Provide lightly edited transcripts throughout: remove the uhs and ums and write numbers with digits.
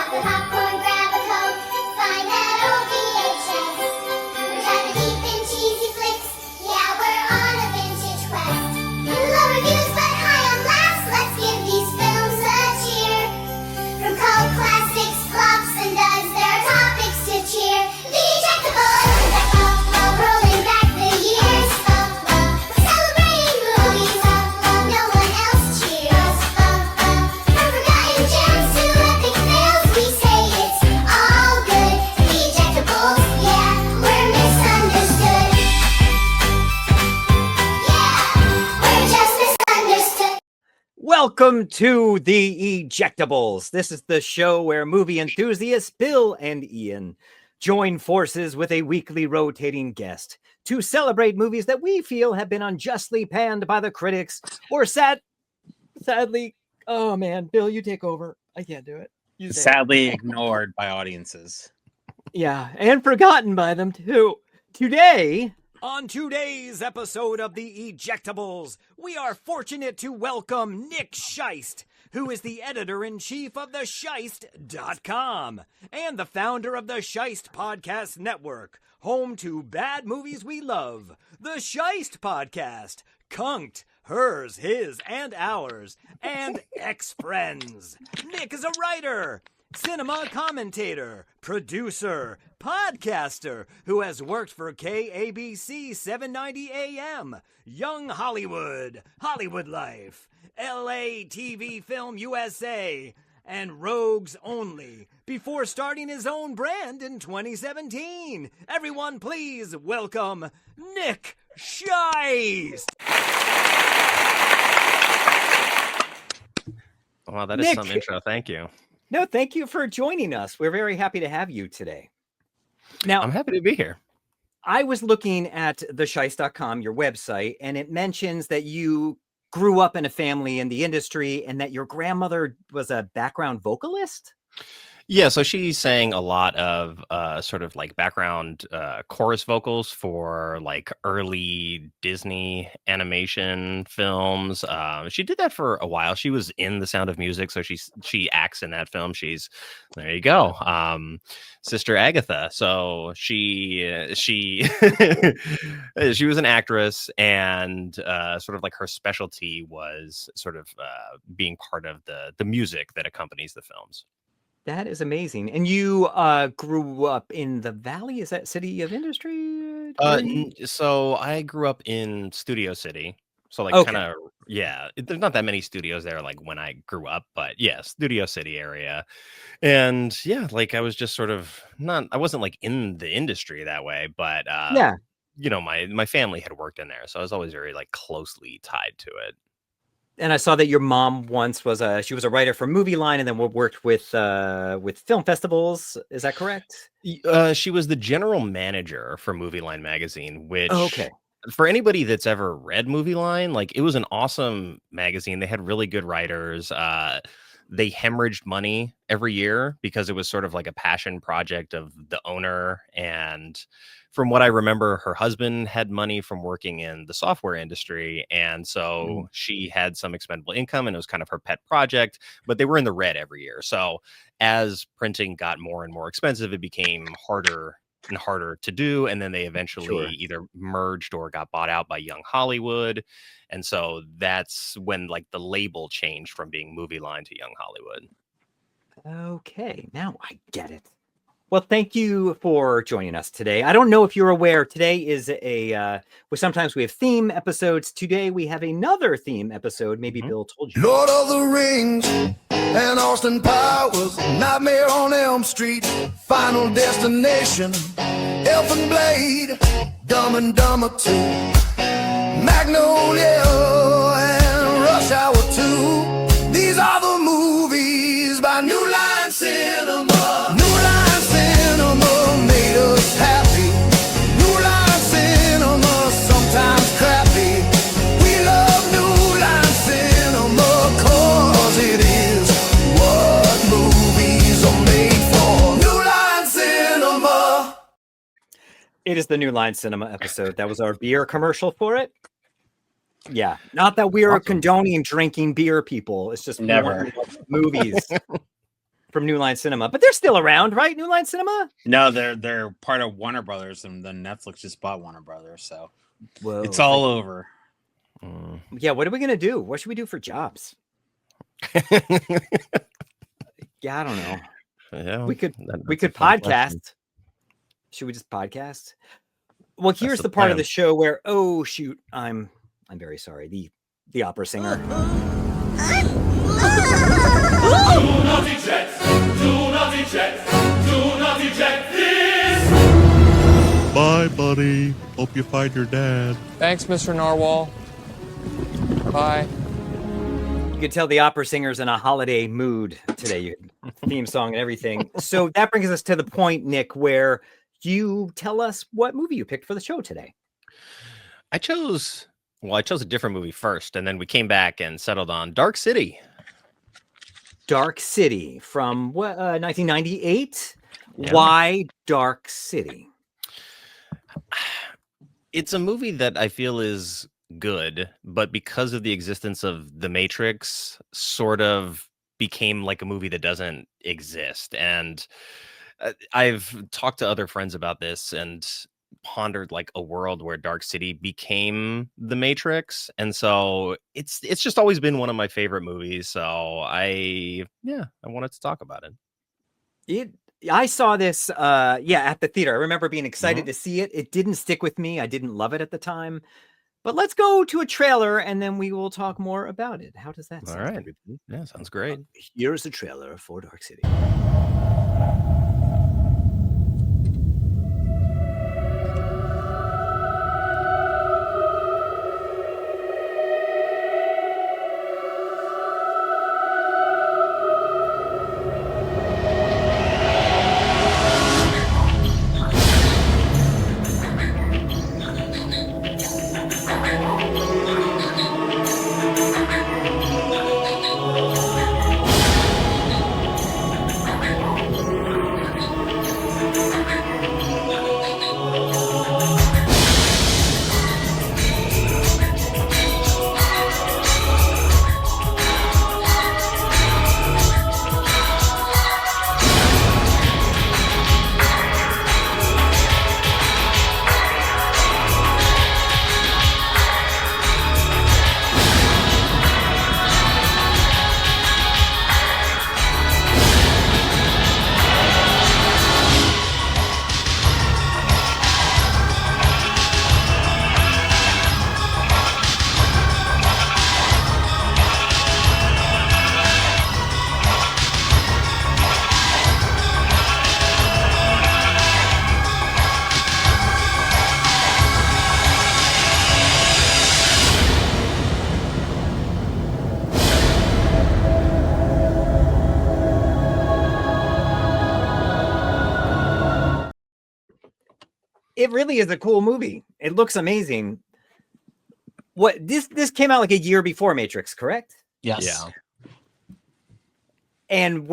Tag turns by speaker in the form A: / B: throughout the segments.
A: Pop the popcorn, grab a Coke, find that old VHS. We're diving deep in cheesy flicks, yeah, we're on a vintage quest. Low reviews but high on laughs, let's give these films a cheer. From cult classics, flops and duds, there are topics to cheer. The Ejectables, rolling back the years. Celebrating movies, no one else cheers. From forgotten gems to epic fails, we say it's all good. The Ejectables, yeah, we're misunderstood. Yeah, we're just misunderstood.
B: Welcome to the Ejectables. This is the show where movie enthusiasts Bill and Ian join forces with a weekly rotating guest to celebrate movies that we feel have been unjustly panned by the critics or sadly, oh man, Bill, you take over. I can't do it. You say it.
C: Sadly ignored by audiences.
B: Yeah, and forgotten by them too. Today, on today's episode of the Ejectables, we are fortunate to welcome NICK SHEIST, who is the editor-in-chief of the Sheist.com and the founder of the Sheist Podcast Network, home to bad movies we love, the Sheist Podcast, Cunk'd, hers, his, and ours, and ex-friends. Nick is a writer, cinema commentator, producer, podcaster who has worked for KABC 790 AM, Young Hollywood, Hollywood Life, LA TV Film USA, and Rogues Only before starting his own brand in 2017. Everyone please welcome NICK SHEIST.
D: Wow, that is
B: Nick.
D: some intro. Thank you.
B: No, thank you for joining us. We're very happy to have you today. Now,
D: I'm happy to be here.
B: I was looking at the Sheist.com, your website, and it mentions that you grew up in a family in the industry and that your grandmother was a background vocalist.
D: Yeah, so she sang a lot of sort of like background chorus vocals for like early Disney animation films. She did that for a while. She was in The Sound of Music, so she acts in that film. There you go, Sister Agatha. So she she was an actress, and sort of like her specialty was sort of being part of the music that accompanies the films.
B: That is amazing. And you grew up in the Valley? Is that City of Industry?
D: So I grew up in Studio City. So like
B: Okay.
D: kind of, yeah, there's not that many studios there like when I grew up, but yeah, Studio City area. And yeah, like I was just sort of I wasn't like in the industry that way, but
B: Yeah.
D: you know, my family had worked in there. So I was always very like closely tied to it.
B: And I saw that your mom once was she was a writer for Movie Line and then worked with film festivals. Is that correct?
D: She was the general manager for Movie Line magazine, which
B: Okay.
D: for anybody that's ever read Movie Line, like it was an awesome magazine. They had really good writers. They hemorrhaged money every year because it was sort of like a passion project of the owner. And from what I remember, her husband had money from working in the software industry. And so she had some expendable income and it was kind of her pet project, but they were in the red every year. So as printing got more and more expensive, it became harder and harder to do. And then they eventually either merged or got bought out by Young Hollywood. And so that's when like the label changed from being Movie Line to Young Hollywood.
B: Okay, now I get it. Well, thank you for joining us today. I don't know if you're aware, today is sometimes we have theme episodes. Today we have another theme episode. Maybe Bill told you.
E: Lord of the Rings and Austin Powers, Nightmare on Elm Street, Final Destination, Elfin Blade, Dumb and Dumber 2, Magnolia and Rush Hour 2. These are the movies by New Line Cinema. New Line Cinema made us happy. New Line Cinema, sometimes crappy. We love New Line Cinema 'cause it is what movies are made for. New Line Cinema.
B: It is the New Line Cinema episode. That was our beer commercial for it. Yeah, not that we are condoning drinking beer, people. It's just
C: Never.
B: movies. from New Line Cinema, but they're still around, right? New Line Cinema?
C: No, they're part of Warner Brothers, and then Netflix just bought Warner Brothers, so
B: Whoa,
C: it's all over.
B: Yeah, what are we gonna do? What should we do for jobs? Yeah, I don't know.
D: Yeah,
B: We could
D: that's a fun
B: podcast.
D: question.
B: Should we just podcast? Well, here's
D: the
B: the part of
D: plan.
B: the show where, oh shoot, I'm very sorry. The opera singer.
F: Do not eject, do not eject, do not eject this.
G: Bye, buddy. Hope you find your dad.
H: Thanks, Mr. Narwhal. Bye.
B: You could tell the opera singer's in a holiday mood today. Theme song and everything. So that brings us to the point, Nick, where you tell us what movie you picked for the show today.
D: I chose a different movie first, and then we came back and settled on Dark City.
B: Dark City from what 1998.
D: Yeah.
B: Why Dark City?
D: It's a movie that I feel is good, but because of the existence of The Matrix, sort of became like a movie that doesn't exist. And I've talked to other friends about this and pondered like a world where Dark City became The Matrix, and so it's just always been one of my favorite movies. So I wanted to talk about it.
B: I saw this at the theater. I remember being excited to see it. It didn't stick with me. I didn't love it at the time. But let's go to a trailer and then we will talk more about it. How does that sound?
D: All right.
B: Everybody?
D: Yeah, sounds great.
B: Here's the trailer for Dark City. It really is a cool movie. It looks amazing. What this came out like a year before Matrix, correct?
C: Yes.
D: Yeah.
B: And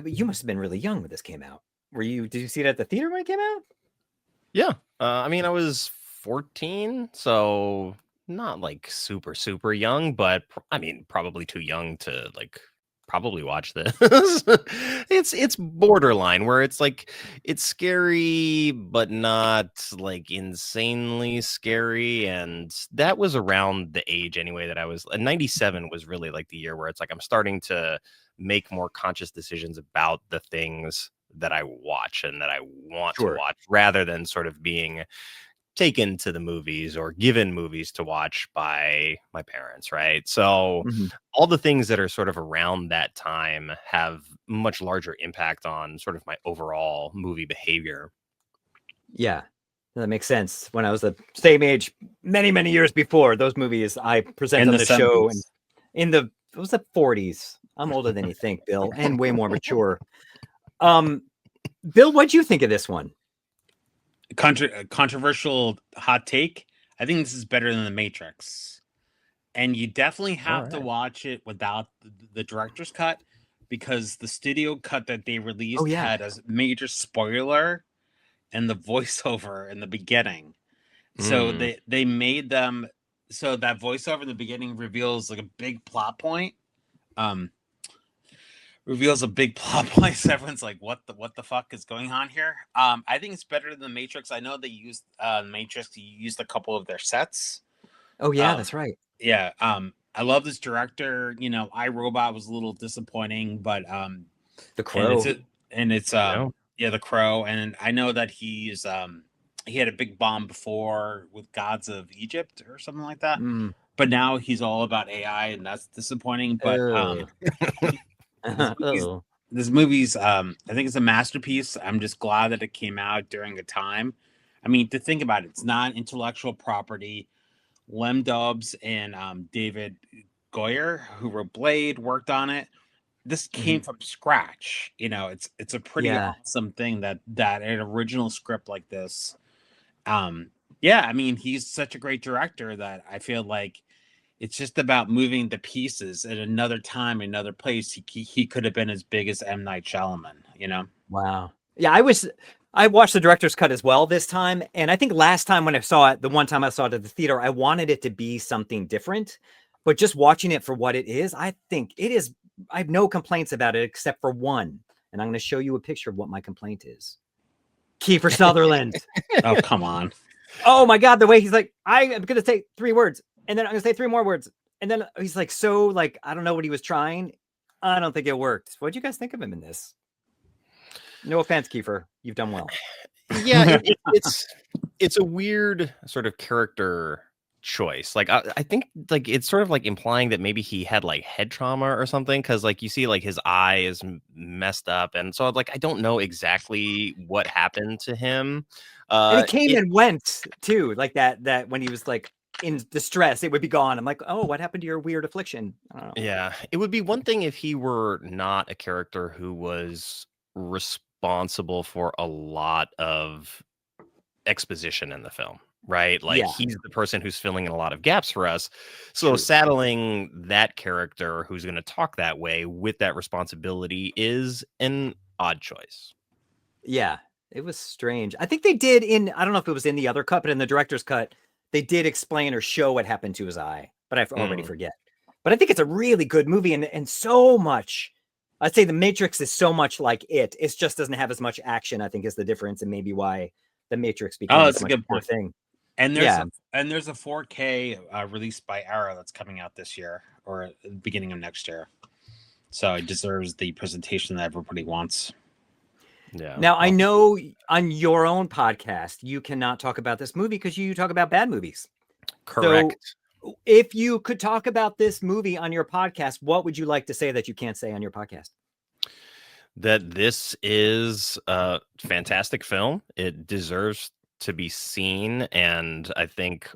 B: you must have been really young when this came out. Did you see it at the theater when it came out?
D: Yeah. I mean, I was 14, so not like super, super young, but I mean, probably too young to like probably watch this. It's borderline where it's like it's scary but not like insanely scary, and that was around the age anyway that I was. 97 was really like the year where it's like I'm starting to make more conscious decisions about the things that I watch and that I want to watch, rather than sort of being taken to the movies or given movies to watch by my parents, right? So all the things that are sort of around that time have much larger impact on sort of my overall movie behavior.
B: Yeah, that makes sense. When I was the same age, many, many years before, those movies I presented on the show and it was the 40s. I'm older than you think, Bill, and way more mature. Bill, what'd you think of this one?
C: Controversial hot take. I think this is better than The Matrix, and you definitely have to watch it without the director's cut, because the studio cut that they released had a major spoiler and the voiceover in the beginning. So they made them so that voiceover in the beginning reveals like a big plot point. reveals a big plot point. Everyone's like, what the fuck is going on here? I think it's better than the Matrix. I know they used Matrix. You used a couple of their sets.
B: Oh yeah, that's right.
C: Yeah. I love this director. You know, iRobot was a little disappointing, but
B: The Crow.
C: The Crow. And I know that he had a big bomb before with Gods of Egypt or something like that. But now he's all about AI, and that's disappointing. But this movie's I think it's a masterpiece. I'm just glad that it came out during a time. I mean, to think about it, it's not intellectual property. Lem Dubs and David Goyer, who wrote Blade, worked on it. This came from scratch. You know, it's a pretty awesome thing that an original script like this. I mean, he's such a great director that I feel like it's just about moving the pieces. At another time, another place, he could have been as big as M. Night Shyamalan, you know?
B: Wow. Yeah, I watched the director's cut as well this time. And I think last time when I saw it, the one time I saw it at the theater, I wanted it to be something different. But just watching it for what it is, I think it is. I have no complaints about it except for one. And I'm going to show you a picture of what my complaint is. Kiefer Sutherland.
C: Oh, come on.
B: Oh my God. The way he's like, I'm going to say 3 words and then I'm going to say 3 more words. And then he's like, so like, I don't know what he was trying. I don't think it worked. What'd you guys think of him in this? No offense, Kiefer. You've done well.
D: Yeah, it's a weird sort of character choice. Like I think like it's sort of like implying that maybe he had like head trauma or something, because like you see like his eye is messed up, and so like I don't know exactly what happened to him.
B: And it came and went too, like that when he was like in distress, it would be gone. I'm like, oh, what happened to your weird affliction? I don't know.
D: Yeah, it would be one thing if he were not a character who was responsible for a lot of exposition in the film, right? Like he's the person who's filling in a lot of gaps for us. So saddling that character who's going to talk that way with that responsibility is an odd choice.
B: Yeah, it was strange. I think they did I don't know if it was in the other cut, but in the director's cut, they did explain or show what happened to his eye, but I already forget. But I think it's a really good movie and so much. I'd say The Matrix is so much like it. It just doesn't have as much action, I think, is the difference, and maybe why The Matrix became
C: that's a good point.
B: Thing.
C: And there's a 4K released by Arrow that's coming out this year or at the beginning of next year. So it deserves the presentation that everybody wants.
D: Yeah.
B: Now, I know on your own podcast, you cannot talk about this movie because you talk about bad movies.
D: Correct.
B: So if you could talk about this movie on your podcast, what would you like to say that you can't say on your podcast?
D: That this is a fantastic film. It deserves to be seen, and I think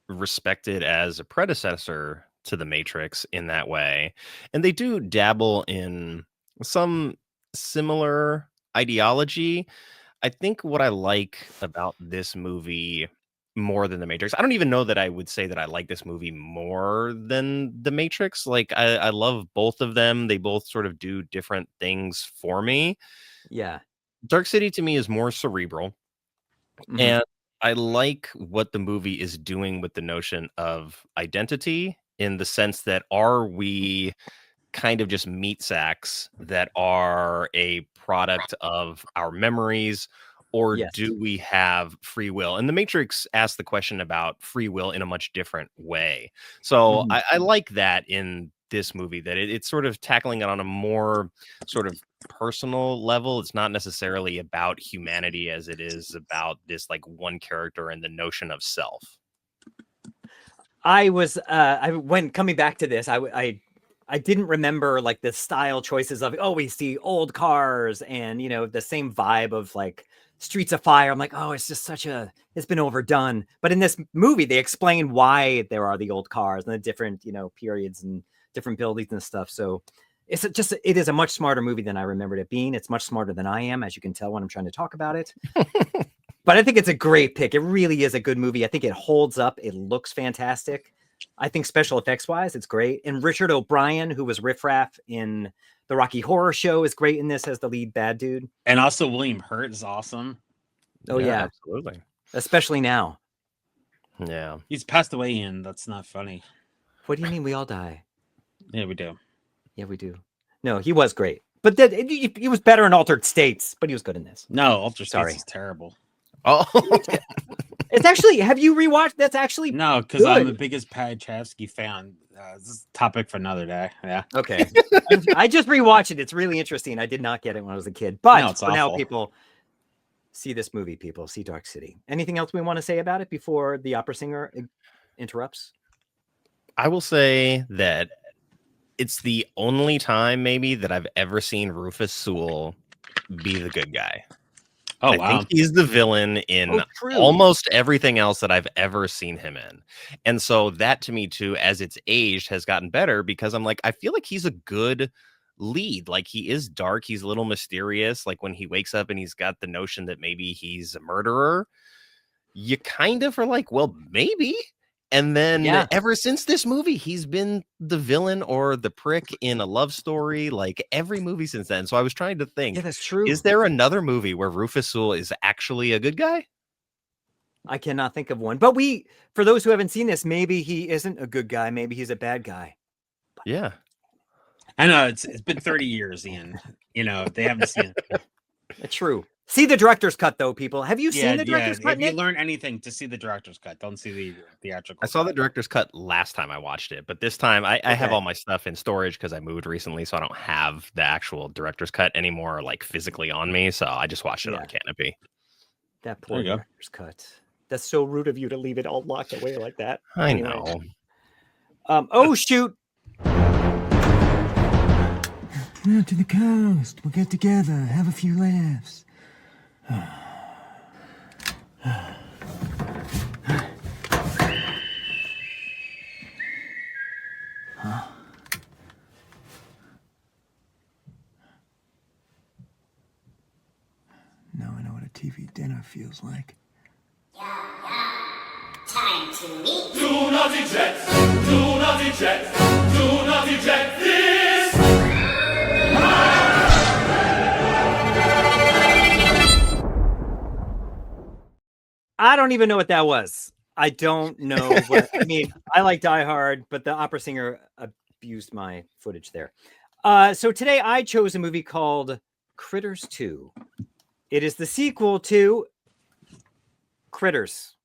D: respected as a predecessor to The Matrix in that way. And they do dabble in some similar ideology. I think what I like about this movie more than The Matrix, I don't even know that I would say that I like this movie more than The Matrix. Like I love both of them. They both sort of do different things for me.
B: Yeah.
D: Dark City to me is more cerebral. And I like what the movie is doing with the notion of identity, in the sense that are we kind of just meat sacks that are a product of our memories, or do we have free will? And The Matrix asks the question about free will in a much different way. So I like that in this movie, that it's sort of tackling it on a more sort of personal level. It's not necessarily about humanity as it is about this like one character and the notion of self.
B: When coming back to this, I didn't remember like the style choices of, we see old cars and, the same vibe of like Streets of Fire. I'm like, it's just it's been overdone. But in this movie, they explain why there are the old cars and the different, periods and different buildings and stuff. So it is a much smarter movie than I remembered it being. It's much smarter than I am, as you can tell when I'm trying to talk about it. But I think it's a great pick. It really is a good movie. I think it holds up. It looks fantastic. I think special effects wise, it's great. And Richard O'Brien, who was Riff Raff in the Rocky Horror Show, is great in this as the lead bad dude.
C: And also William Hurt is awesome.
B: Oh yeah,
D: absolutely.
B: Especially now.
D: Yeah.
C: He's passed away, and that's not funny.
B: What do you mean we all die?
C: Yeah, we do.
B: Yeah, we do. No, he was great. But he was better in Altered States, but he was good in this.
C: No, Altered States is terrible.
D: Oh,
B: it's actually. Have you rewatched? That's actually
C: no, because I'm the biggest Chayefsky fan. This is a topic for another day. Yeah.
B: Okay. I just rewatched it. It's really interesting. I did not get it when I was a kid, but for now, people see this movie. People see Dark City. Anything else we want to say about it before the opera singer interrupts?
D: I will say that it's the only time maybe that I've ever seen Rufus Sewell be the good guy.
C: Oh,
D: I think he's the villain in almost everything else that I've ever seen him in. And so that to me too, as it's aged, has gotten better because I'm like, I feel like he's a good lead. Like he is dark. He's a little mysterious. Like when he wakes up and he's got the notion that maybe he's a murderer, you kind of are like, well, maybe. And then ever since this movie, he's been the villain or the prick in a love story, like every movie since then. So I was trying to think,
B: that's true.
D: Is there another movie where Rufus Sewell is actually a good guy?
B: I cannot think of one. But for those who haven't seen this, maybe he isn't a good guy. Maybe he's a bad guy.
D: Yeah.
C: I know it's been 30 years, Ian. They haven't seen it.
B: It's true. See the director's cut, though, people. Have you seen the director's cut?
C: If you learn anything, to see the director's cut. Don't see the theatrical.
D: I saw the director's cut last time I watched it, but this time I have all my stuff in storage because I moved recently, so I don't have the actual director's cut anymore, like physically on me. So I just watched it on Canopy.
B: That poor director's cut. That's so rude of you to leave it all locked away like that.
D: I know.
B: Oh shoot!
I: Come out to the coast. We'll get together, have a few laughs. Now I know what a TV dinner feels like.
A: Time to meet.
F: Do not eject. Do not eject. Do not eject this.
B: I don't even know what that was. I don't know. I mean, I like Die Hard, but the opera singer abused my footage there. So today I chose a movie called Critters 2. It is the sequel to Critters.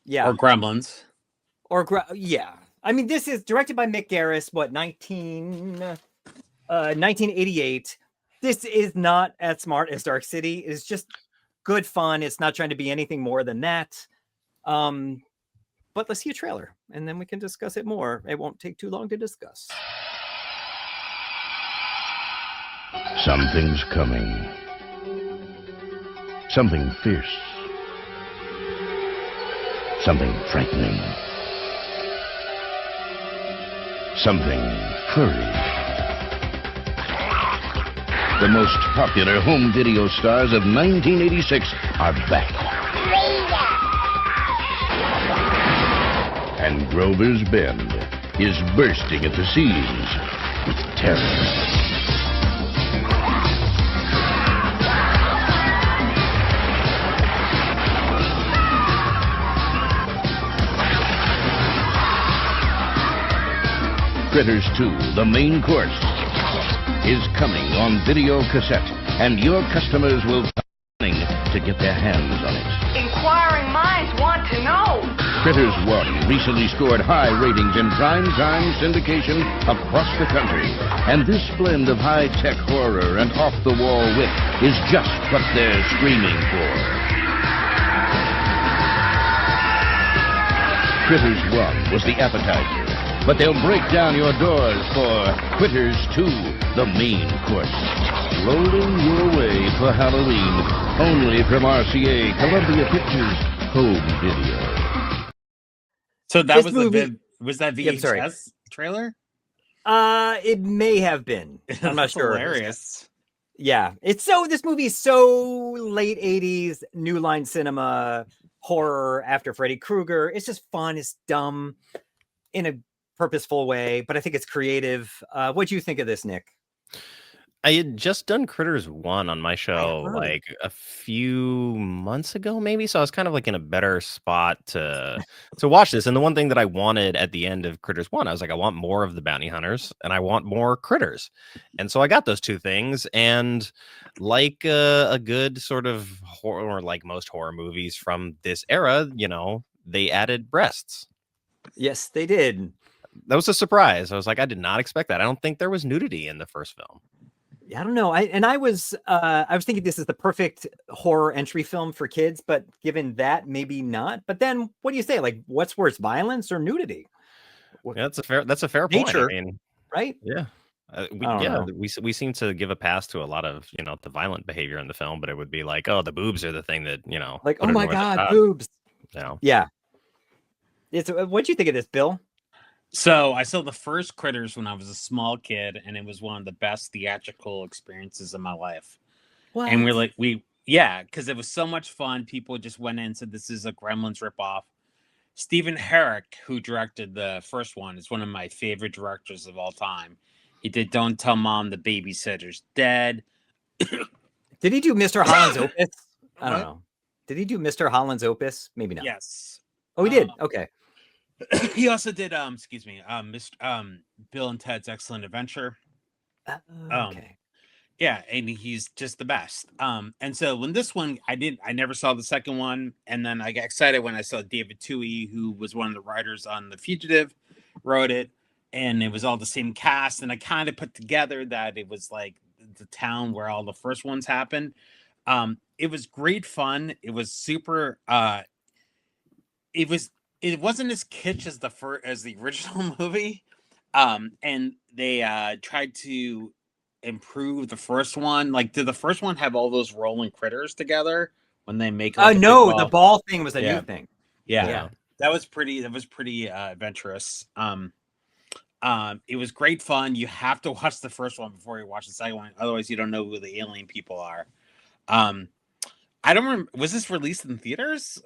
B: Yeah.
C: Or Gremlins.
B: Yeah. I mean, this is directed by Mick Garris, 1988. This is not as smart as Dark City. It's just good fun. It's not trying to be anything more than that. But let's see a trailer and then we can discuss it more. It won't take too long to discuss.
J: Something's coming. Something fierce. Something frightening. Something furry. The most popular home video stars of 1986 are back. And Grover's Bend is bursting at the seams with terror. Critters 2, the main course, is coming on video cassette, and your customers will be to get their hands on it.
K: Inquiring minds want to know.
J: Critters 1 recently scored high ratings in prime-time syndication across the country, and this blend of high-tech horror and off-the-wall wit is just what they're screaming for. Critters 1 was the appetizer, but they'll break down your doors for Critters 2, the main course. Rolling your way for Halloween, only from RCA, Columbia Pictures Home Video.
C: So that was was that VHS trailer?
B: It may have been. I'm not sure.
C: Hilarious.
B: Yeah, this movie is so late 80s, New Line Cinema horror after Freddy Krueger. It's just fun. It's dumb in a purposeful way, but I think it's creative. What do you think of this, Nick?
D: I had just done Critters 1 on my show like a few months ago, maybe. So I was kind of like in a better spot to watch this. And the one thing that I wanted at the end of Critters 1, I was like, I want more of the bounty hunters and I want more critters. And so I got those two things. And like a good sort of horror, or like most horror movies from this era, you know, they added breasts.
B: Yes, they did.
D: That was a surprise. I was like, I did not expect that. I don't think there was nudity in the first film.
B: I don't know. I was thinking this is the perfect horror entry film for kids, but given that, maybe not. But then, what do you say? Like, what's worse, violence or nudity?
D: Yeah, that's a fair point. I mean,
B: right?
D: Yeah, we seem to give a pass to a lot of the violent behavior in the film, but it would be like, oh, the boobs are the thing that
B: like, oh my god, boobs. Yeah. What'd you think of this, Bill?
C: So I saw the first Critters when I was a small kid, and it was one of the best theatrical experiences of my life.
B: What?
C: And because it was so much fun. People just went in and said, this is a Gremlins ripoff. Stephen Herrick, who directed the first one, is one of my favorite directors of all time. He did Don't Tell Mom the Babysitter's Dead.
B: Did he do Mr. Holland's Opus? I don't know. Did he do Mr. Holland's Opus? Maybe not.
C: Yes.
B: Oh, he did? Okay.
C: He also did Bill and Ted's Excellent Adventure.
B: Okay.
C: Yeah, and he's just the best. And so when this one, I never saw the second one, and then I got excited when I saw David Twohy, who was one of the writers on The Fugitive, wrote it, and it was all the same cast, and I kind of put together that it was like the town where all the first ones happened. It was great fun. It was super. It wasn't as kitsch as the original movie, and they tried to improve the first one. Like, did the first one have all those rolling critters together when they make?
B: No, the ball thing was a new thing.
C: Yeah, that was pretty adventurous. It was great fun. You have to watch the first one before you watch the second one, otherwise you don't know who the alien people are. I don't remember. Was this released in theaters?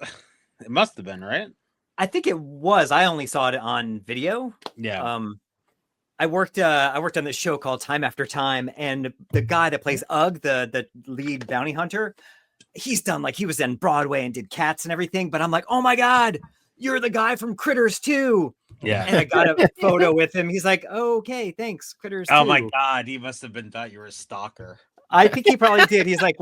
C: It must have been, right?
B: I think it was. I only saw it on video.
C: Yeah.
B: I worked on this show called Time After Time, and the guy that plays Ugg, the lead bounty hunter, he was in Broadway and did Cats and everything. But I'm like, oh my god, you're the guy from Critters 2.
C: Yeah.
B: And I got a photo with him. He's like, oh, okay, thanks, Critters 2.
C: Oh my god, he must have thought you were a stalker.
B: I think he probably did. He's like,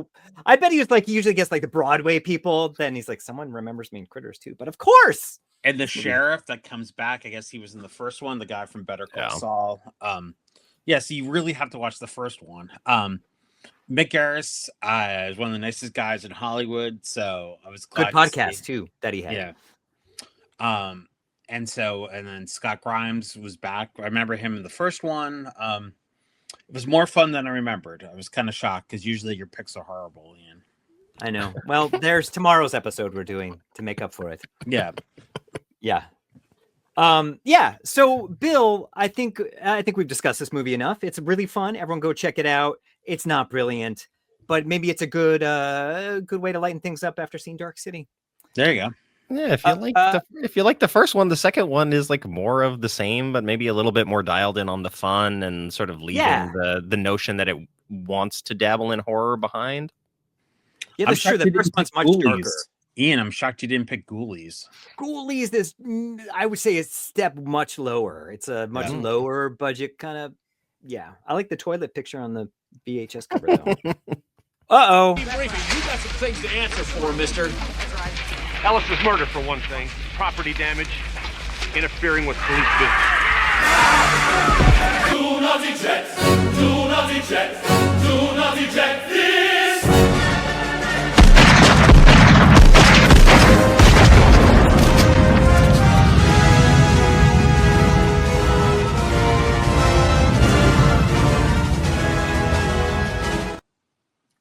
B: I bet he was like, he usually gets like the Broadway people. Then he's like, someone remembers me in Critters 2. But of course.
C: And the sheriff that comes back, I guess he was in the first one, the guy from Better Call Saul. So you really have to watch the first one. Mick Garris is one of the nicest guys in Hollywood, so I was glad.
B: Good podcast too that he had.
C: Yeah. And then Scott Grimes was back. I remember him in the first one. It was more fun than I remembered. I was kind of shocked because usually your picks are horrible, Ian.
B: I know. Well, there's tomorrow's episode we're doing to make up for it.
C: Yeah.
B: Yeah. So Bill, I think we've discussed this movie enough. It's really fun. Everyone go check it out. It's not brilliant, but maybe it's a good way to lighten things up after seeing Dark City.
C: There you go.
D: Yeah, if you like the first one, the second one is like more of the same, but maybe a little bit more dialed in on the fun and sort of leaving the notion that it wants to dabble in horror behind.
B: Yeah, that's true. The first one's much darker.
C: Ian, I'm shocked you didn't pick Ghoulies.
B: Ghoulies is, I would say, a step much lower. It's a much lower budget kind of. Yeah, I like the toilet picture on the VHS cover though. Uh-oh.
L: You got some things to answer for, mister.
M: Ellis's murder, for one thing. Property damage. Interfering with police business.
F: Do not eject. Do not eject. Do not eject this.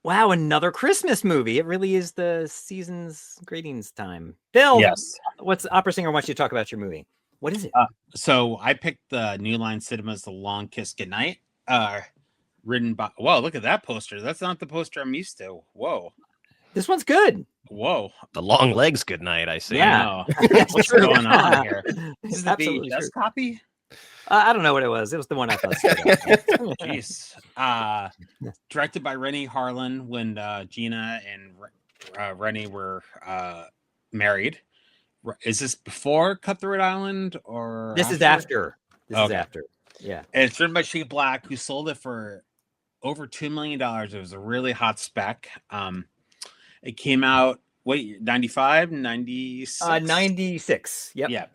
B: Wow, another Christmas movie. It really is the season's greetings time. Bill,
C: yes.
B: What's Opera Singer wants you to talk about your movie? What is it?
C: So I picked the New Line Cinema's The Long Kiss Goodnight, written by, whoa, look at that poster. That's not the poster I'm used to. Whoa.
B: This one's good.
C: Whoa.
D: The Long Legs Goodnight, I see.
B: Yeah.
C: What's going on here? This is the VHS copy?
B: I don't know what it was. It was the one I thought.
C: Jeez. Directed by Rennie Harlan when Gina and Rennie were married. Is this before Cut Through Island or
B: this is after? This is after. Yeah.
C: And it's written by Shane Black, who sold it for over $2 million. It was a really hot spec. It came out 95, 96?
B: 96. Yep.
C: Yeah.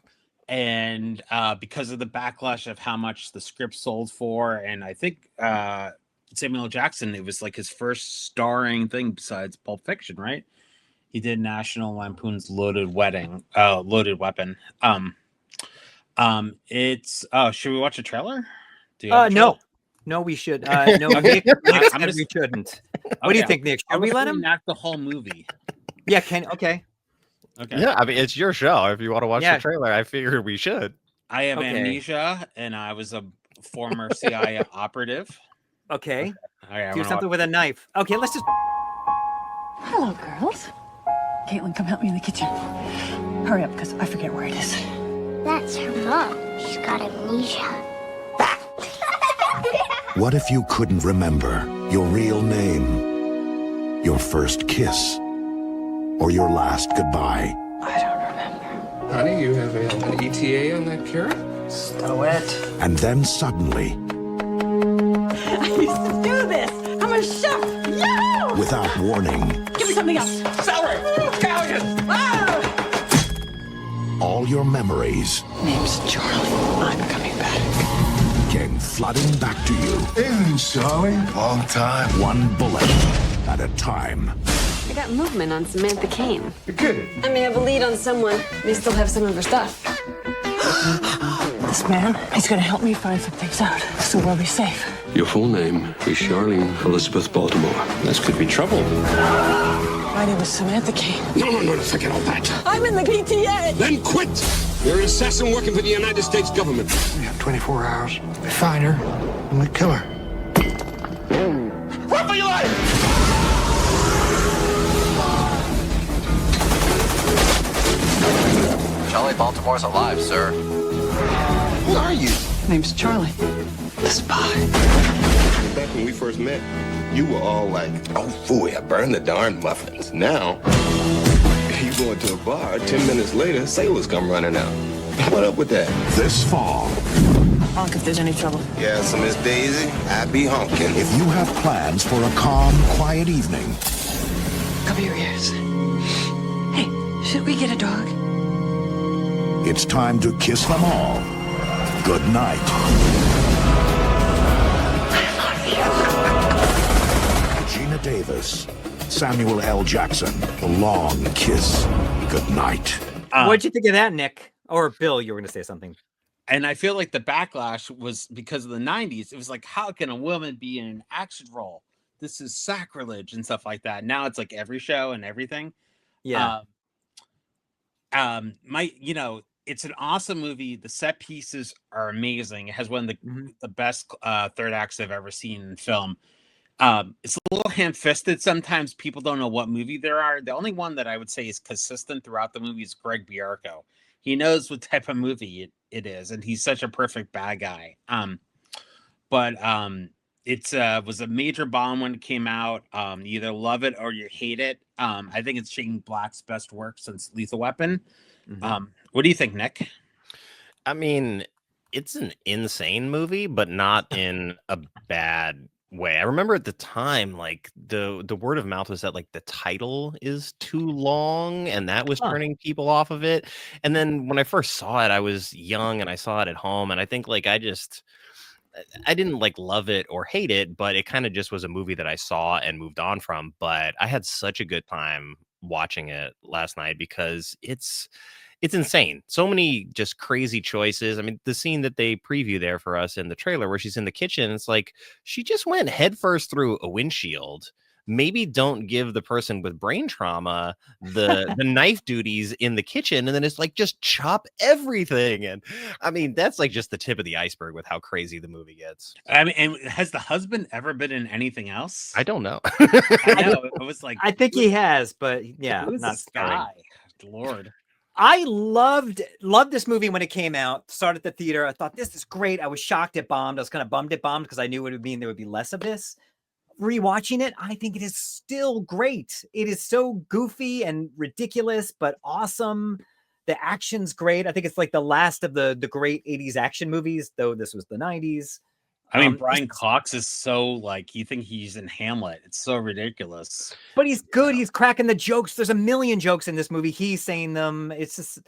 C: And because of the backlash of how much the script sold for, and I think Samuel L. Jackson, it was like his first starring thing besides Pulp Fiction, right? He did National Lampoon's Loaded Weapon. It's should we watch a trailer?
B: No, we should. No, Nick said we shouldn't. What do you think, Nick? Should we let him
C: knock the whole movie?
B: Yeah, okay.
D: Yeah, I mean, it's your show. If you want to watch the trailer, I figured we should.
C: I have amnesia, and I was a former CIA operative.
B: Okay.
C: Okay,
B: do something with a knife. Okay, let's just.
N: Hello, girls. Caitlin, come help me in the kitchen. Hurry up, because I forget where it is.
A: That's her mom. She's got amnesia.
E: What if you couldn't remember your real name, your first kiss, or your last goodbye?
N: I don't remember.
O: Honey, you have an ETA on that carrot?
N: Stow it.
E: And then suddenly,
N: I used to do this. I'm a chef. Yo!
E: without warning,
N: Give me something else.
O: Celery! Scallions!
N: Ah!
E: all your memories
N: Name's Charlie. I'm coming back.
E: came flooding back to you.
P: Evening, Charlie. Long time.
E: One bullet at a time.
Q: I got movement on Samantha Kane.
P: You're kidding.
Q: I mean, I have a lead on someone. They still have some of her stuff.
N: This man, he's going to help me find some things out, so we'll be safe.
O: Your full name is Charlene Elizabeth Baltimore. This could be trouble.
N: My name is Samantha Kane.
O: No, forget all that.
N: I'm in the PTA.
O: Then quit! You're an assassin working for the United States government.
P: We have 24 hours. We find her, and we kill her.
O: Run for your life!
R: Charlie Baltimore's alive, sir.
P: Who are you?
N: Name's Charlie. The spy.
S: Back when we first met, you were all like, oh, boy, I burned the darn muffins. Now, you go into a bar, 10 minutes later, sailors come running out. What up with that?
E: This fall.
N: Honk if there's any trouble.
S: Yeah, so Miss Daisy, I be honking.
E: If you have plans for a calm, quiet evening,
N: Cover your ears. Hey, should we get a dog?
E: it's time to kiss them all. Good night. Gina Davis, Samuel L. Jackson, The Long Kiss. Good night.
B: What'd you think of that, Nick? Or Bill, you were going to say something.
C: And I feel like the backlash was because of the 90s. It was like, how can a woman be in an action role? This is sacrilege and stuff like that. Now it's like every show and everything.
B: Yeah.
C: It's an awesome movie. The set pieces are amazing. It has one of the best third acts I've ever seen in film. It's a little ham-fisted. Sometimes people don't know what movie there are. The only one that I would say is consistent throughout the movie is Greg Biarco. He knows what type of movie it is, and he's such a perfect bad guy. It was a major bomb when it came out. You either love it or you hate it. I think it's Shane Black's best work since Lethal Weapon. What do you think, Nick?
D: I mean, it's an insane movie, but not in a bad way. I remember at the time, like the word of mouth was that like the title is too long, and that was turning people off of it. And then when I first saw it, I was young and I saw it at home, and I think like I didn't like love it or hate it, but it kind of just was a movie that I saw and moved on from. But I had such a good time watching it last night because it's insane. So many just crazy choices. I mean, the scene that they preview there for us in the trailer where she's in the kitchen, it's like she just went headfirst through a windshield. Maybe don't give the person with brain trauma the knife duties in the kitchen, and then it's like just chop everything. And I mean, that's like just the tip of the iceberg with how crazy the movie gets.
C: I mean, and has the husband ever been in anything else?
D: I don't know.
C: I know. It was like
B: I think he has, but yeah,
C: who's
B: not
C: this guy. Lord.
B: I loved this movie when it came out. Started at the theater. I thought this is great. I was shocked it bombed. I was kind of bummed it bombed because I knew it would mean there would be less of this. Rewatching it, I think it is still great. It is so goofy and ridiculous, but awesome. The action's great. I think it's like the last of the great 80s action movies, though this was the 90s.
C: I mean, Brian Cox is so like, you think he's in Hamlet. It's so ridiculous.
B: But he's good. He's cracking the jokes. There's a million jokes in this movie. He's saying them. It's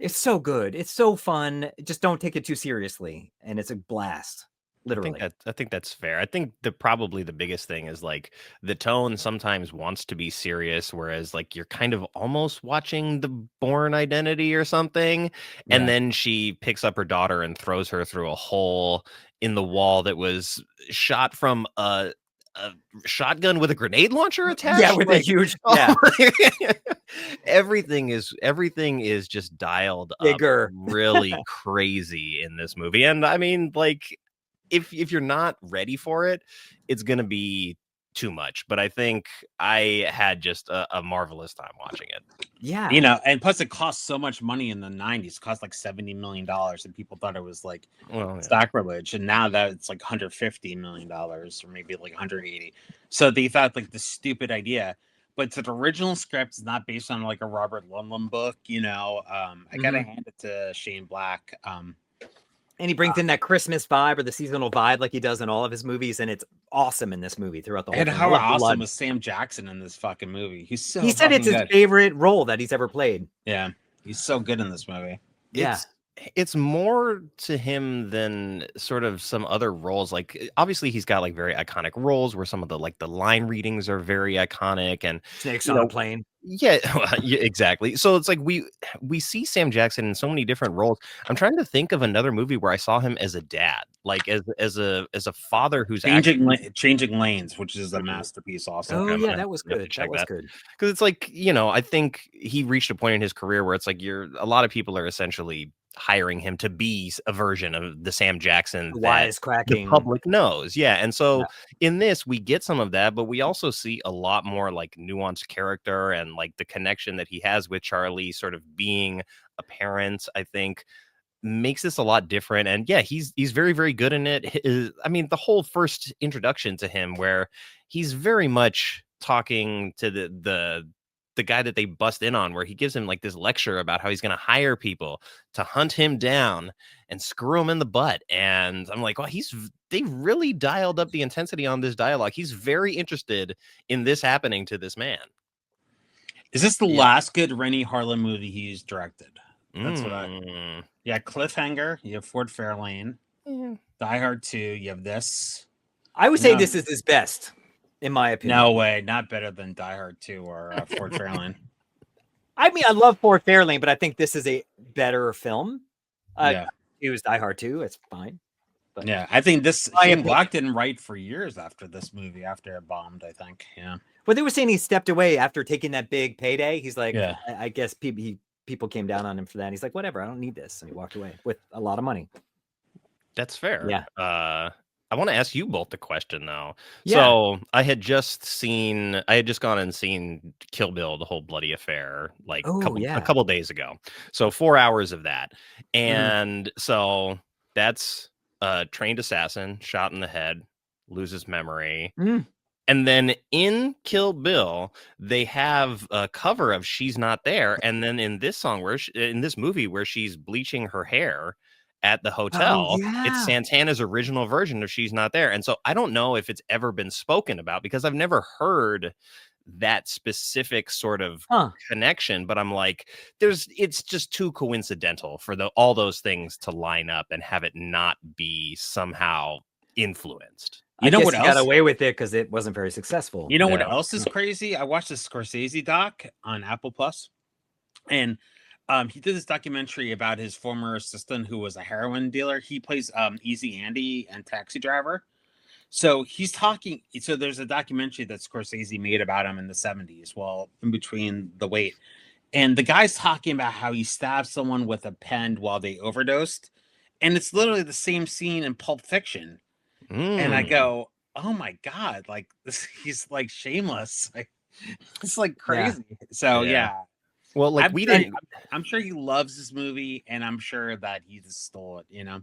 B: so good. It's so fun. Just don't take it too seriously. And it's a blast. Literally.
D: I think that's fair. I think probably the biggest thing is like the tone sometimes wants to be serious, whereas like you're kind of almost watching The Bourne Identity or something. And then she picks up her daughter and throws her through a hole in the wall that was shot from a shotgun with a grenade launcher attached.
B: Yeah, with a huge
D: everything is just dialed
B: bigger,
D: up really crazy in this movie. And I mean, like, if you're not ready for it, it's gonna be too much. But I think I had just a marvelous time watching it.
B: Yeah,
C: you know, and plus it cost so much money in the 90s. It cost like $70 million, and people thought it was like sacrilege. And now that it's like $150 million, or maybe like 180. So they thought like the stupid idea. But the original script is not based on like a Robert Ludlum book. You know, I gotta hand it to Shane Black.
B: And he brings in that Christmas vibe or the seasonal vibe like he does in all of his movies. And it's awesome in this movie throughout the whole
C: thing. And how awesome was Sam Jackson in this fucking movie? He
B: said it's his favorite role that he's ever played.
C: Yeah. He's so good in this movie.
B: Yeah.
D: It's more to him than sort of some other roles. Like obviously he's got like very iconic roles where some of the like the line readings are very iconic and
B: Snakes on a Plane.
D: Yeah, exactly. So it's like we see Sam Jackson in so many different roles. I'm trying to think of another movie where I saw him as a dad, like as a father who's
C: Changing Lanes, which is a masterpiece. Also,
B: that was good. That was good
D: because it's like, you know, I think he reached a point in his career where it's like a lot of people are essentially hiring him to be a version of the Sam Jackson
B: wisecracking
D: the public knows. Yeah. And so in this, we get some of that, but we also see a lot more like nuanced character and like the connection that he has with Charlie sort of being a parent, I think makes this a lot different. And yeah, he's very, very good in it. I mean, the whole first introduction to him where he's very much talking to the guy that they bust in on, where he gives him like this lecture about how he's going to hire people to hunt him down and screw him in the butt. And I'm like, well, they really dialed up the intensity on this dialogue. He's very interested in this happening to this man.
C: Is this the last good Rennie Harlan movie he's directed? That's what Cliffhanger. You have Fort Fairlane. Die Hard 2. You have this.
B: I would say this is his best. In my opinion.
C: No way. Not better than Die Hard 2 or Fort Fairlane.
B: I mean, I love Fort Fairlane, but I think this is a better film. It was Die Hard 2. It's fine. But
C: yeah, I think this Shane Black didn't write for years after this movie, after it bombed, I think. Yeah.
B: But they were saying he stepped away after taking that big payday. He's like, I guess people came down on him for that. And he's like, whatever, I don't need this. And he walked away with a lot of money.
D: That's fair.
B: Yeah.
D: I want to ask you both the question though.
B: Yeah.
D: So I had just gone and seen Kill Bill, the whole bloody affair, like a couple days ago. So 4 hours of that. And so that's a trained assassin shot in the head, loses memory. And then in Kill Bill, they have a cover of She's Not There. And then in this song, in this movie where she's bleaching her hair at the hotel, it's Santana's original version of She's Not There. And so I don't know if it's ever been spoken about because I've never heard that specific sort of connection, but I'm like, it's just too coincidental for all those things to line up and have it not be somehow influenced.
B: You know what else got away with it because it wasn't very successful.
C: You know what else is crazy? I watched this Scorsese doc on Apple Plus, and he did this documentary about his former assistant who was a heroin dealer. He plays Easy Andy and Taxi Driver. So he's talking. So there's a documentary that Scorsese made about him in the 70s, well, in between the wait. And the guy's talking about how he stabbed someone with a pen while they overdosed. And it's literally the same scene in Pulp Fiction. And I go, oh my God, like this, he's like shameless. Like, it's like crazy. So yeah.
D: Well, like
C: I'm sure he loves this movie, and I'm sure that he just stole it. You know.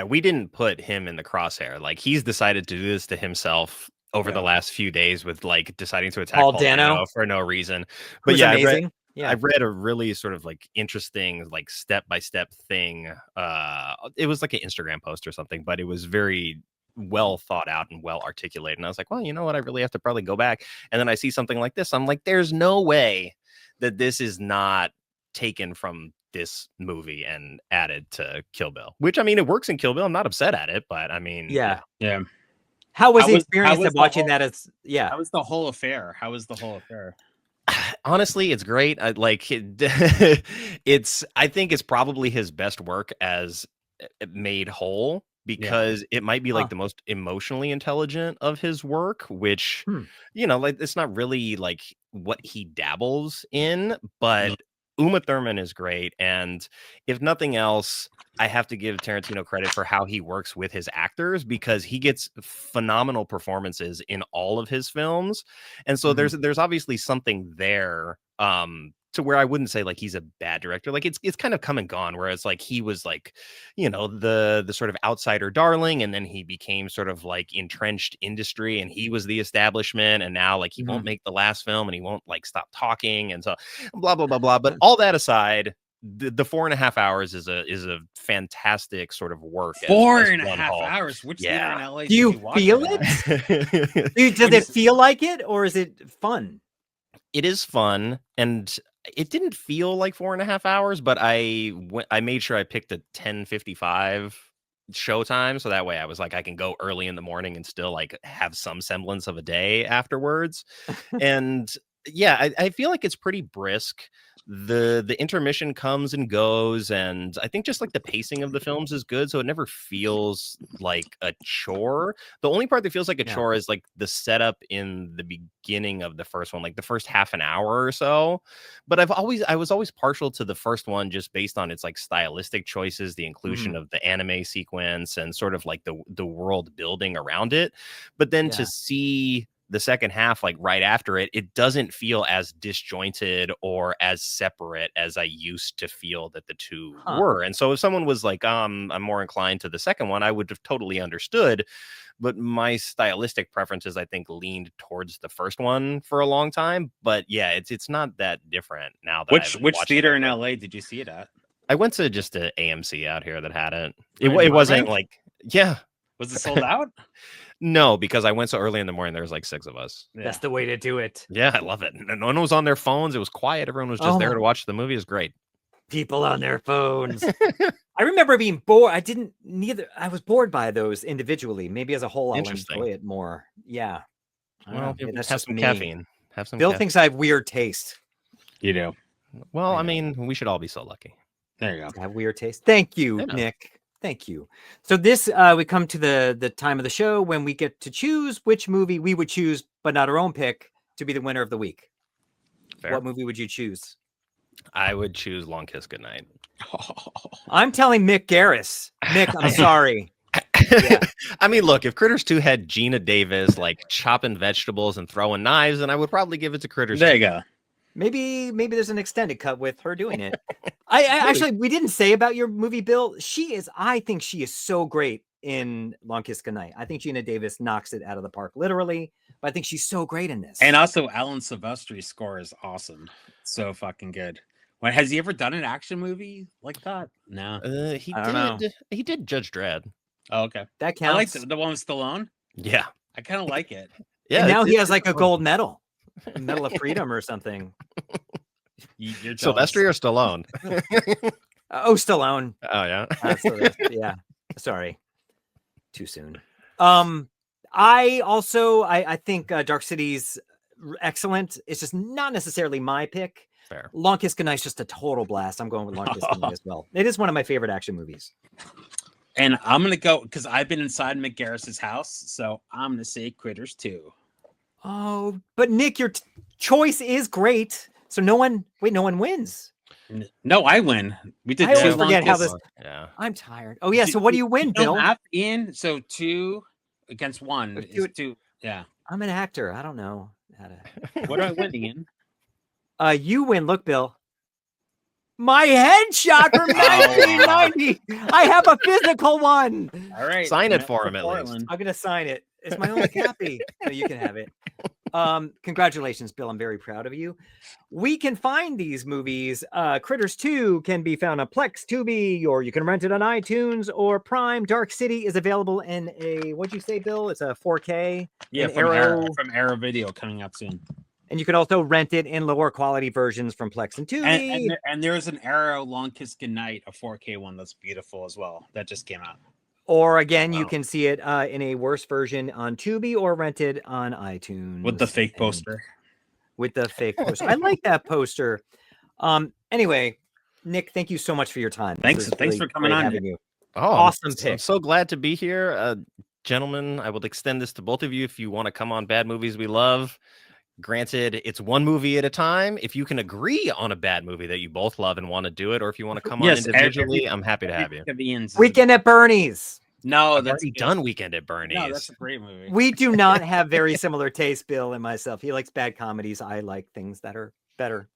D: We didn't put him in the crosshair. Like he's decided to do this to himself over the last few days with like deciding to attack Paul Dano for no reason. But yeah, I read a really sort of like interesting like step-by-step thing. It was like an Instagram post or something, but it was very well thought out and well articulated. And I was like, well, you know what? I really have to probably go back. And then I see something like this. I'm like, there's no way that this is not taken from this movie and added to Kill Bill, which I mean, it works in Kill Bill. I'm not upset at it, but I mean,
B: yeah.
C: How
B: was the experience of watching that?
C: How was the whole affair?
D: Honestly, it's great. I think it's probably his best work as made whole, because it might be like the most emotionally intelligent of his work, which you know, like it's not really like what he dabbles in, but Uma Thurman is great. And if nothing else, I have to give Tarantino credit for how he works with his actors, because he gets phenomenal performances in all of his films. And so there's obviously something there to where I wouldn't say like he's a bad director. Like it's kind of come and gone, whereas like he was like, you know, the sort of outsider darling, and then he became sort of like entrenched industry and he was the establishment, and now like he won't make the last film and he won't like stop talking, and so blah blah blah blah. But all that aside, the 4.5 hours is a fantastic sort of work.
C: 4.5 hours. Which theater in LA?
B: Do you feel it? Does it feel like it, or is it fun?
D: It is fun, and it didn't feel like 4.5 hours, but I made sure I picked a 10:55 showtime, so that way I was like, I can go early in the morning and still like have some semblance of a day afterwards. And yeah, I feel like it's pretty brisk. The intermission comes and goes, and I think just like the pacing of the films is good, so it never feels like a chore. The only part that feels like a chore is like the setup in the beginning of the first one, like the first half an hour or so. But I was always partial to the first one just based on its like stylistic choices, the inclusion of the anime sequence and sort of like the world building around it. But then to see the second half, like right after it doesn't feel as disjointed or as separate as I used to feel that the two were. And so if someone was like, I'm more inclined to the second one, I would have totally understood. But my stylistic preferences, I think, leaned towards the first one for a long time. But yeah, it's not that different now. That
C: which theater in LA did you see it at?
D: I went to just an AMC out here that had it. It wasn't like,
C: Was it sold out?
D: No, because I went so early in the morning. There was like 6 of us.
B: That's the way to do it.
D: Yeah, I love it. No one was on their phones. It was quiet. Everyone was just there to watch the movie. It was great.
B: People on their phones. I remember being bored. I was bored by those individually. Maybe as a whole, I'll enjoy it more. Yeah.
D: Well, that's have some caffeine. Have some.
B: Bill thinks I have weird taste.
C: You do.
D: Well, I mean, we should all be so lucky.
C: There you go.
B: I have weird taste. Thank you, Nick. Thank you. So this, we come to the time of the show when we get to choose which movie we would choose, but not our own pick, to be the winner of the week. Fair. What movie would you choose?
D: I would choose Long Kiss Goodnight.
B: I'm telling Mick Garris. Mick, I'm sorry.
D: I mean, look, if Critters 2 had Gina Davis like chopping vegetables and throwing knives, then I would probably give it to Critters 2.
C: There you go.
B: Maybe there's an extended cut with her doing it. I actually, we didn't say about your movie, Bill. I think she is so great in Long Kiss Goodnight. I think Gina Davis knocks it out of the park, literally. But I think she's so great in this.
C: And also, Alan Silvestri's score is awesome. So fucking good. Has he ever done an action movie like that? No.
D: He did Judge Dredd.
C: Oh, okay.
B: That counts.
C: I like the one with Stallone.
D: Yeah.
C: I kind of like it.
B: Yeah. And now he has like a gold medal. Medal of Freedom or something.
C: You're
D: Sylvester or Stallone?
B: Stallone.
D: Oh yeah.
B: Yeah. Sorry. Too soon. I think Dark City's excellent. It's just not necessarily my pick.
D: Fair.
B: Long Kiss Goodnight's just a total blast. I'm going with Long Kiss Goodnight as well. It is one of my favorite action movies.
C: And I'm gonna go because I've been inside Mick Garris's house, so I'm gonna say Critters 2.
B: Oh, but Nick, your choice is great. So no one wins.
C: No, I win. We did.
B: I always forget how this.
D: Yeah,
B: I'm tired. Oh yeah. So what do you win, Bill?
C: So 2 against 1 is 2. Yeah.
B: I'm an actor. I don't know how to.
C: What am I winning in?
B: You win. Look, Bill. My headshot from 1990. I have a physical one.
C: All right.
D: Sign it for him at least.
B: I'm going to sign it. It's my only copy. No, you can have it. Congratulations, Bill. I'm very proud of you. We can find these movies. Critters 2 can be found on Plex, Tubi, or you can rent it on iTunes or Prime. Dark City is available in a, what'd you say, Bill? It's a 4K.
C: Yeah, from Arrow Video coming out soon.
B: And you can also rent it in lower quality versions from Plex and Tubi.
C: And there's an Arrow Long Kiss Goodnight, a 4K one that's beautiful as well. That just came out.
B: Or again, you can see it in a worse version on Tubi or rent it on iTunes.
C: With the fake poster.
B: With the fake poster. I like that poster. Anyway, Nick, thank you so much for your time.
C: Thanks for coming on.
B: You.
D: Oh,
B: awesome pick.
D: I'm so glad to be here. Gentlemen, I would extend this to both of you if you want to come on Bad Movies We Love. Granted, it's one movie at a time. If you can agree on a bad movie that you both love and want to do it, or if you want to come on individually, I'm happy to have you.
B: Weekend at Bernie's.
C: No,
D: that's done. Weekend at Bernie's.
C: No, that's a great movie.
B: We do not have very similar tastes, Bill and myself. He likes bad comedies. I like things that are better.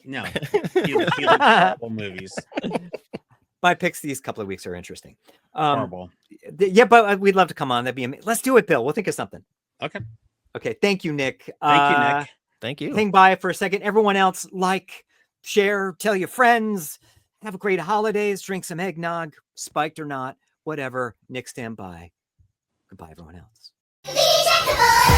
C: No, he likes horrible movies.
B: My picks these couple of weeks are interesting.
C: Horrible.
B: Yeah, but we'd love to come on. That'd be amazing. Let's do it, Bill. We'll think of something.
C: Okay.
B: Okay, thank you, Nick.
C: Thank you, Nick.
D: Thank you.
B: Hang by for a second. Everyone else, like, share, tell your friends. Have a great holidays. Drink some eggnog, spiked or not, whatever. Nick, stand by. Goodbye, everyone else.
A: The Ejectables.